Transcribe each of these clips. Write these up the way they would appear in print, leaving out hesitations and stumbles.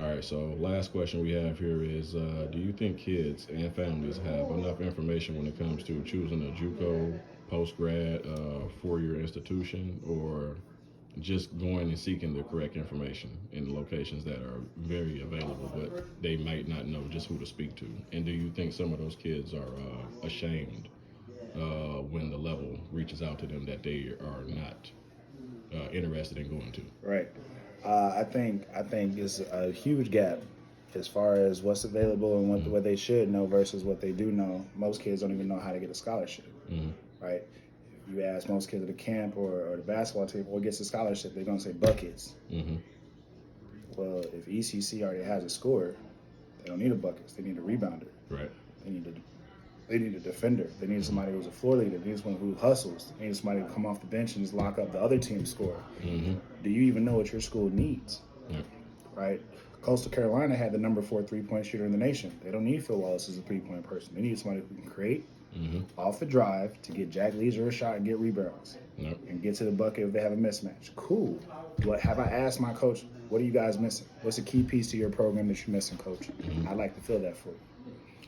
All right, so last question we have here is do you think kids and families have enough information when it comes to choosing a JUCO, post grad, 4 year institution, or just going and seeking the correct information in locations that are very available, but they might not know just who to speak to? And do you think some of those kids are ashamed when the level reaches out to them that they are not interested in going to? Right. I think it's a huge gap as far as what's available and what they should know versus what they do know. Most kids don't even know how to get a scholarship. Mm-hmm. Right. If you ask most kids at the camp or the basketball team what gets a scholarship, they're gonna say buckets. Mm-hmm. Well, if ECC already has a scorer, they don't need a buckets. They need a rebounder. Right. They need a they need a defender. They need somebody who's a floor leader. They need someone who hustles. They need somebody to come off the bench and just lock up the other team's score. Mm-hmm. Do you even know what your school needs? Yeah. Right? Coastal Carolina had the number 4 3-point shooter in the nation. They don't need Phil Wallace as a 3-point person. They need somebody who can create off the drive to get Jack Leisure a shot and get rebounds and get to the bucket if they have a mismatch. Cool. What have I asked my coach? What are you guys missing? What's a key piece to your program that you're missing, coach? I'd like to fill that for you.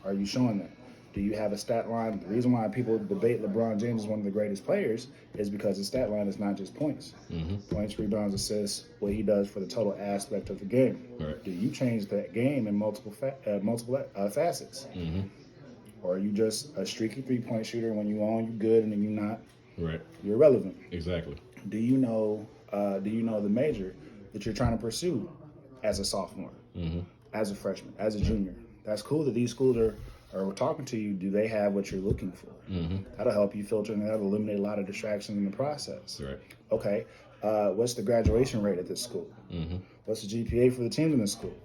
Are you showing that? Do you have a stat line? The reason why people debate LeBron James is one of the greatest players is because his stat line is not just points. Points, rebounds, assists, what he does for the total aspect of the game. Right. Do you change that game in multiple facets? Or are you just a streaky 3-point shooter? When you on, you good, and then you not, Right. you're irrelevant. Exactly. Do you know the major that you're trying to pursue as a sophomore, as a freshman, as a junior? That's cool that these schools are talking to you. Do they have what you're looking for? That'll help you filter and that'll eliminate a lot of distractions in the process. Right. Okay, what's the graduation rate at this school? What's the GPA for the teams in the school?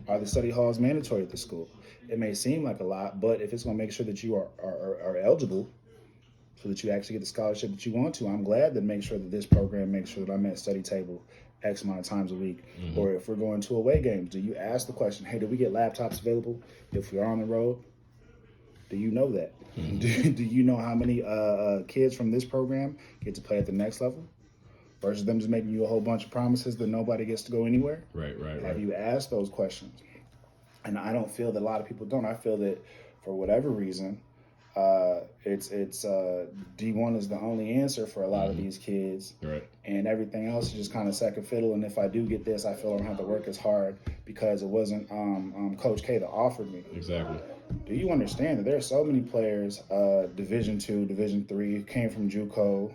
Are the study halls mandatory at the school? It may seem like a lot, but if it's going to make sure that you are eligible so that you actually get the scholarship that you want to, I'm glad that make sure that this program makes sure that I'm at study table X amount of times a week. Or if we're going to away games, do you ask the question, hey, do we get laptops available if we're on the road? Do you know that? Do you know how many kids from this program get to play at the next level versus them just making you a whole bunch of promises that nobody gets to go anywhere? Right. Have you asked those questions? And I don't feel that a lot of people don't. I feel that for whatever reason, it's D1 is the only answer for a lot of these kids. Right. And everything else is just kind of second fiddle. And if I do get this, I feel I don't have to work as hard because it wasn't Coach K that offered me. Exactly. Do you understand that there are so many players, Division II, Division III, came from JUCO,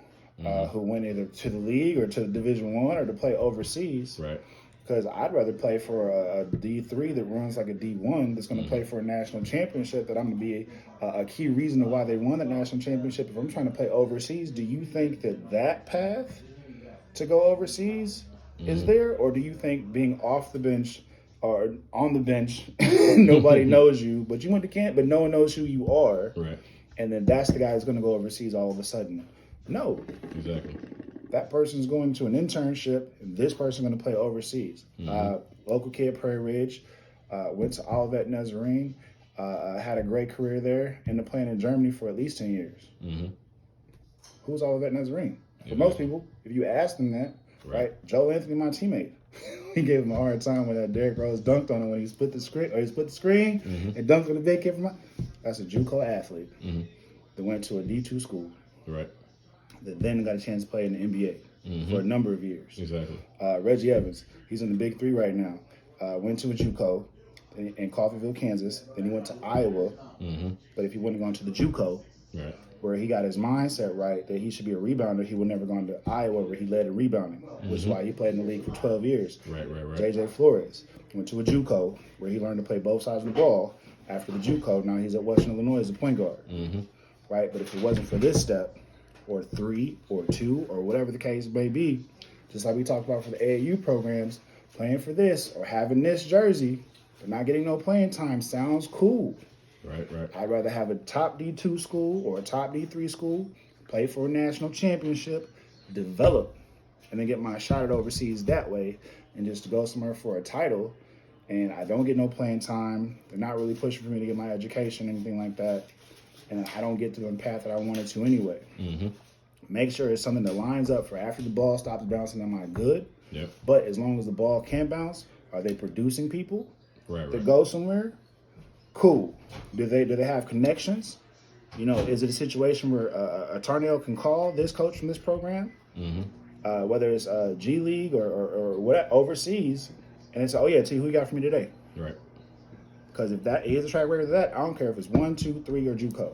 who went either to the league or to Division I or to play overseas? Right. Because I'd rather play for a D3 that runs like a D1 that's going to play for a national championship, that I'm going to be a key reason to why they won the national championship. If I'm trying to play overseas, do you think that path to go overseas is there? Or do you think being off the bench or on the bench, nobody knows you, but you went to camp, but no one knows who you are, Right. and then that's the guy who's going to go overseas all of a sudden? No. Exactly. That person's going to an internship, and this person's going to play overseas. Local kid, Prairie Ridge, went to Olivet Nazarene, had a great career there, ended up playing in Germany for at least 10 years. Who's Olivet Nazarene? For most people, if you ask them that, right? Joe Anthony, my teammate, he gave him a hard time when Derrick Rose dunked on him when he split the screen, and dunked on the big kid from. That's a JUCO athlete that went to a D2 school. Right. That then got a chance to play in the NBA for a number of years. Exactly. Reggie Evans, he's in the Big Three right now. Went to a JUCO in Coffeyville, Kansas. Then he went to Iowa. But if he wouldn't have gone to the JUCO, where he got his mindset right that he should be a rebounder, he would never gone to Iowa where he led in rebounding, which is why he played in the league for 12 years. Right. JJ Flores went to a JUCO where he learned to play both sides of the ball. After the JUCO, now he's at Western Illinois as a point guard. Right? But if it wasn't for this step, or 3 or 2 or whatever the case may be, just like we talked about for the AAU programs, playing for this or having this jersey but not getting no playing time sounds cool. Right. I'd rather have a top D2 school or a top D3 school, play for a national championship, develop, and then get my shot at overseas that way, and just to go somewhere for a title and I don't get no playing time. They're not really pushing for me to get my education, anything like that. And I don't get to the path that I wanted to anyway. Make sure it's something that lines up for after the ball stops bouncing, am I good? Yep. But as long as the ball can bounce, Are they producing people Right. that go somewhere? Cool. Do they have connections? You know, is it a situation where a Tarnell can call this coach from this program, whether it's G League or what overseas, and it's, oh yeah, T, who you got for me today? Right. Because if that is a track record of that, I don't care if it's 1, 2, 3, or JUCO.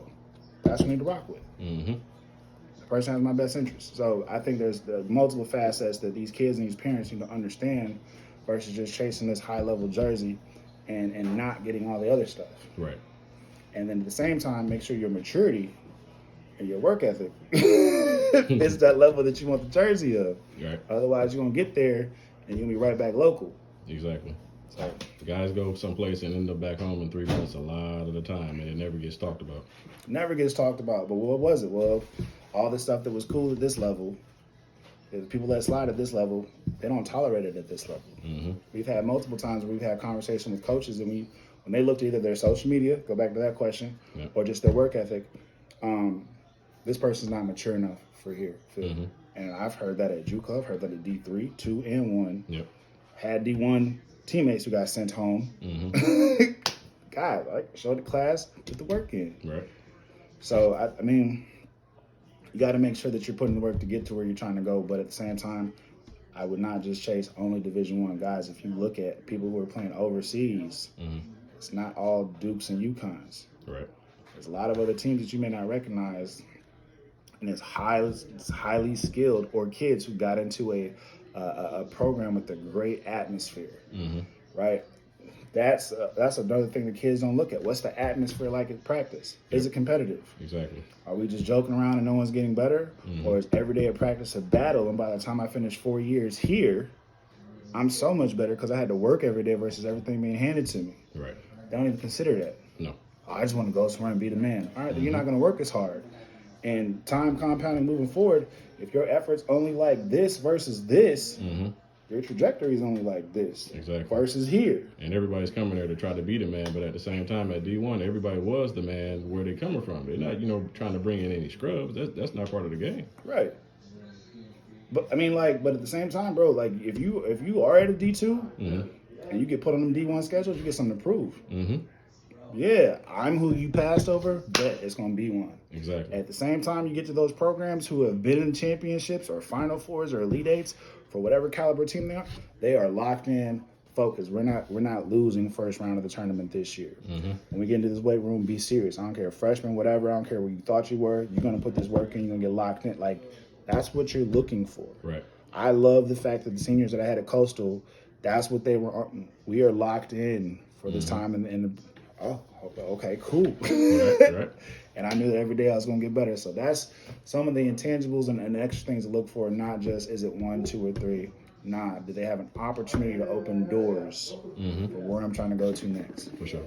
That's what I need to rock with. The person has my best interest. So I think there's the multiple facets that these kids and these parents need to understand versus just chasing this high-level jersey and not getting all the other stuff. Right. And then at the same time, make sure your maturity and your work ethic is that level that you want the jersey of. Right. Otherwise, you're going to get there and you're going to be right back local. Exactly. So Guys go someplace and end up back home in 3 months a lot of the time, and it never gets talked about. never gets talked about. But what was it? Well, all the stuff that was cool at this level, the people that slide at this level, they don't tolerate it at this level. We've had multiple times where we've had conversation with coaches, and when they looked at either their social media, go back to that question, or just their work ethic, this person's not mature enough for here. And I've heard that at JUCO, I've heard that at D3, 2 and 1. Yep. Had D1 teammates who got sent home. God, like, show the class, put the work in. Right. So, I mean, you got to make sure that you're putting the work to get to where you're trying to go. But at the same time, I would not just chase only Division I guys. If you look at people who are playing overseas, it's not all Dukes and UConns. Right. There's a lot of other teams that you may not recognize, and it's highly skilled, or kids who got into a program with a great atmosphere. Right. That's another thing the kids don't look at. What's the atmosphere like at practice? Is it competitive? Exactly. Are we just joking around and no one's getting better? Or is every day of practice a battle, and by the time I finish 4 years here, I'm so much better because I had to work every day versus everything being handed to me? Right. They don't even consider that. No. Oh, I just want to go somewhere and be the man. All right, then you're not going to work as hard. And time compounding moving forward, if your effort's only like this versus this, your trajectory is only like this. Exactly. Versus here. And everybody's coming there to try to be the man, but at the same time, at D1, everybody was the man where they coming from. They're not, trying to bring in any scrubs. That's not part of the game. Right. But I mean, but at the same time, bro, like if you are at a D2 and you get put on them D1 schedules, you get something to prove. Yeah, I'm who you passed over, bet it's going to be one. Exactly. At the same time, you get to those programs who have been in championships or Final Fours or Elite Eights for whatever caliber team they are locked in, focused. We're not losing the first round of the tournament this year. When we get into this weight room, be serious. I don't care, freshman, whatever. I don't care where you thought you were. You're going to put this work in. You're going to get locked in. Like, that's what you're looking for. Right. I love the fact that the seniors that I had at Coastal, that's what they were. We are locked in for this time in the. Oh, okay, cool. Right. And I knew that every day I was going to get better. So that's some of the intangibles and the extra things to look for. Not just is it 1, 2, or 3. Nah, do they have an opportunity to open doors for where I'm trying to go to next? For sure.